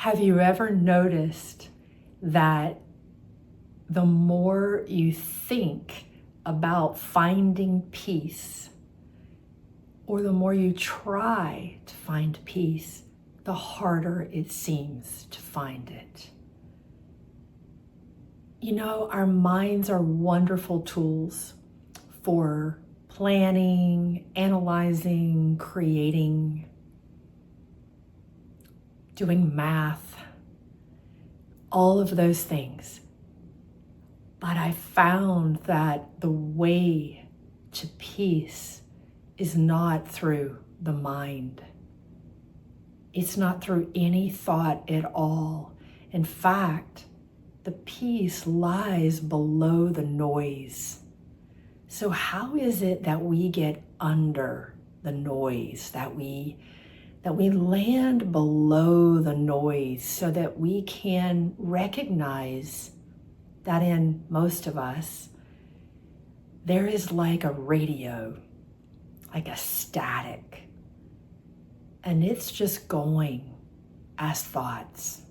Have you ever noticed that the more you think about finding peace, or the more you try to find peace, the harder it seems to find it? You know, our minds are wonderful tools for planning, analyzing, creating, doing math, all of those things. But I found that the way to peace is not through the mind. It's not through any thought at all. In fact, the peace lies below the noise. So how is it that we get under the noise, that we land below the noise, so that we can recognize that in most of us, there is like a radio, like a static, and it's just going as thoughts.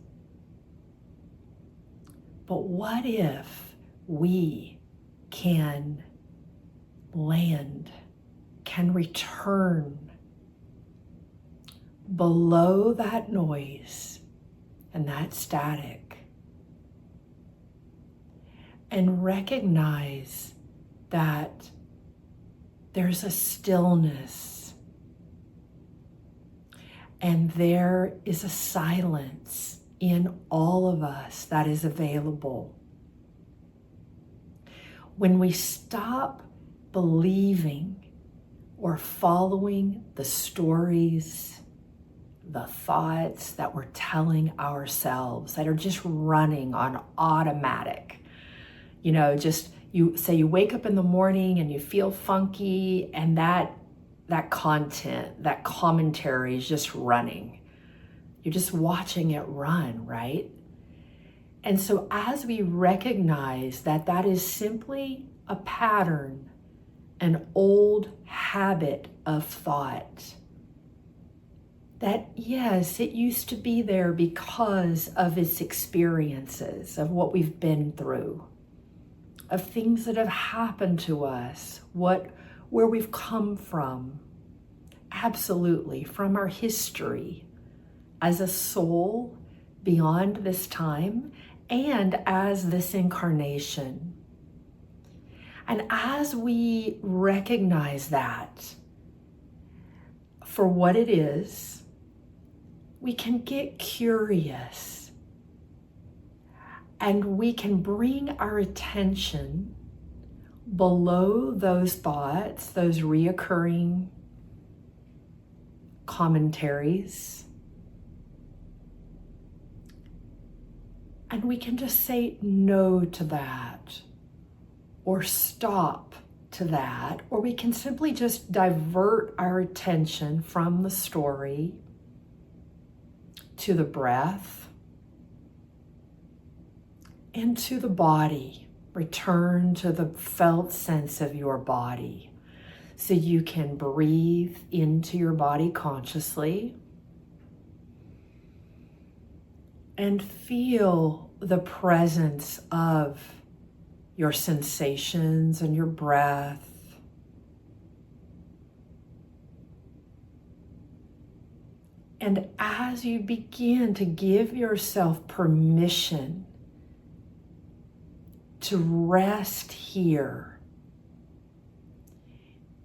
But what if we can land, can return below that noise and that static, and recognize that there's a stillness and there is a silence in all of us that is available. When we stop believing or following the stories, the thoughts that we're telling ourselves that are just running on automatic. You know, just you wake up in the morning and you feel funky, and that content, that commentary is just running. You're just watching it run, right? And so as we recognize that that is simply a pattern, an old habit of thought, that yes, it used to be there because of its experiences, of what we've been through, of things that have happened to us, where we've come from, absolutely, from our history as a soul beyond this time and as this incarnation. And as we recognize that for what it is, we can get curious and we can bring our attention below those thoughts, those reoccurring commentaries. And we can just say no to that, or stop to that, or we can simply just divert our attention from the story to the breath and to the body. Return to the felt sense of your body. So you can breathe into your body consciously and feel the presence of your sensations and your breath. And as you begin to give yourself permission to rest here,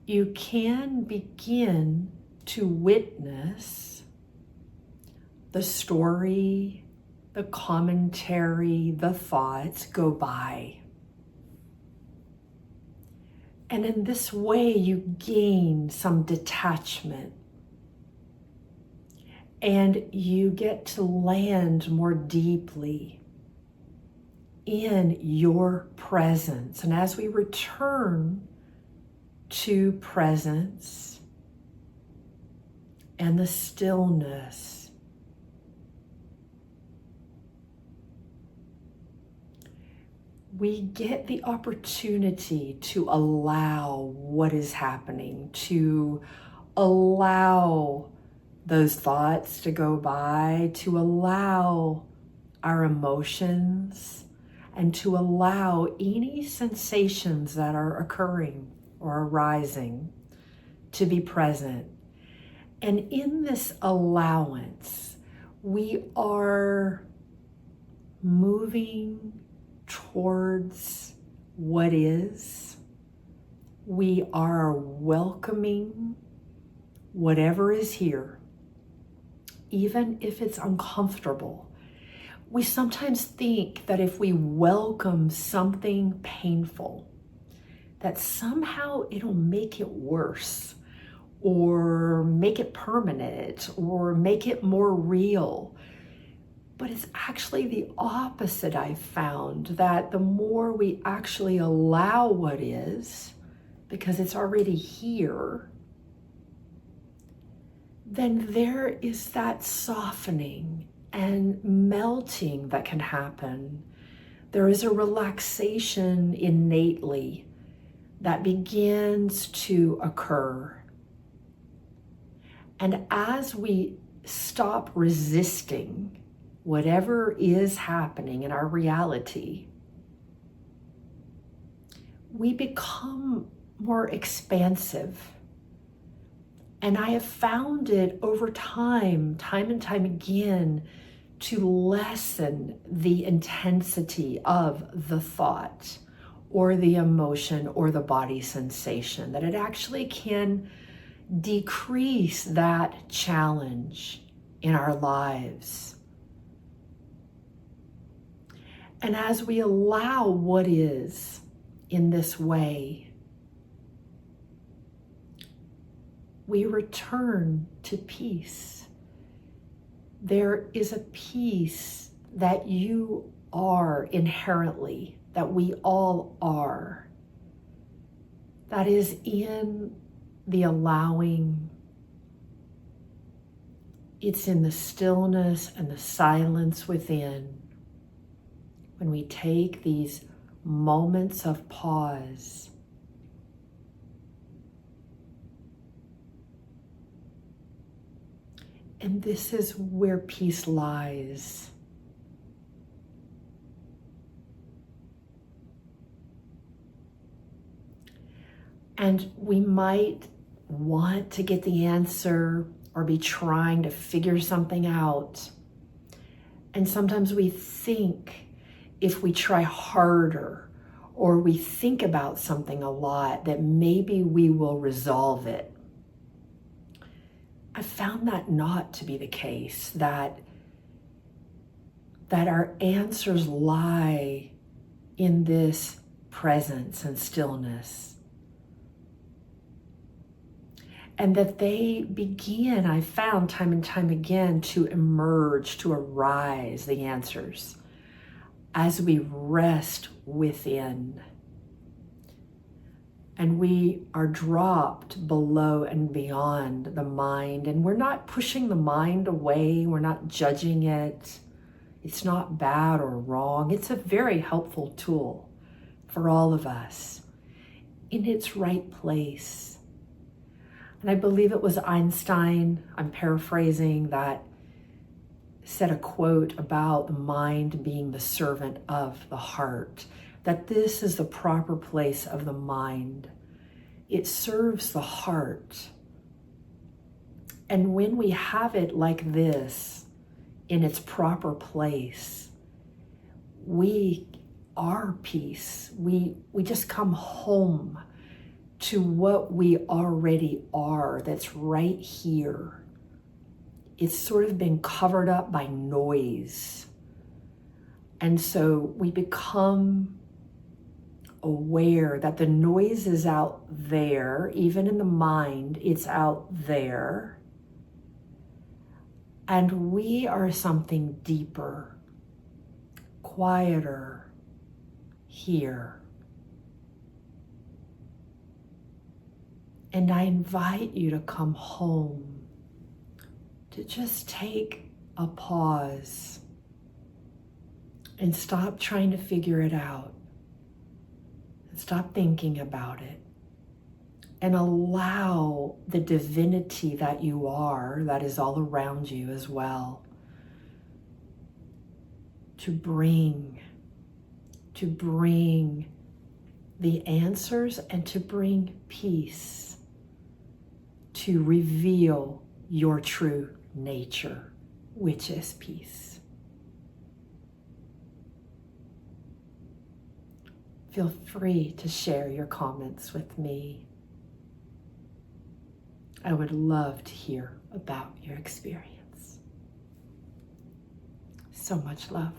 you can begin to witness the story, the commentary, the thoughts go by. And in this way, you gain some detachment and you get to land more deeply in your presence. And as we return to presence and the stillness, we get the opportunity to allow what is happening, to allow those thoughts to go by, to allow our emotions and to allow any sensations that are occurring or arising to be present. And in this allowance, we are moving towards what is. We are welcoming whatever is here, even if it's uncomfortable. We sometimes think that if we welcome something painful, that somehow it'll make it worse, or make it permanent, or make it more real. But it's actually the opposite, I've found, that the more we actually allow what is, because it's already here, then there is that softening and melting that can happen. There is a relaxation innately that begins to occur. And as we stop resisting whatever is happening in our reality, we become more expansive. And I have found it over time and time again, to lessen the intensity of the thought or the emotion or the body sensation, that it actually can decrease that challenge in our lives. And as we allow what is in this way, we return to peace. There is a peace that you are inherently, that we all are, that is in the allowing. It's in the stillness and the silence within. When we take these moments of pause, and this is where peace lies. And we might want to get the answer or be trying to figure something out. And sometimes we think if we try harder or we think about something a lot, that maybe we will resolve it. I found that not to be the case, that our answers lie in this presence and stillness. And that they begin, I found time and time again, to emerge, to arise, the answers, as we rest within. And we are dropped below and beyond the mind. And we're not pushing the mind away. We're not judging it. It's not bad or wrong. It's a very helpful tool for all of us in its right place. And I believe it was Einstein, I'm paraphrasing, that said a quote about the mind being the servant of the heart, that this is the proper place of the mind. It serves the heart. And when we have it like this, in its proper place, we are peace. We just come home to what we already are, that's right here. It's sort of been covered up by noise. And so we become aware that the noise is out there, even in the mind, it's out there. And we are something deeper, quieter here. And I invite you to come home, to just take a pause and stop trying to figure it out. And stop thinking about it. and allow the divinity that you are, that is all around you as well, to bring the answers and to bring peace, to reveal your true nature, which is peace. Feel free to share your comments with me. I would love to hear about your experience. So much love.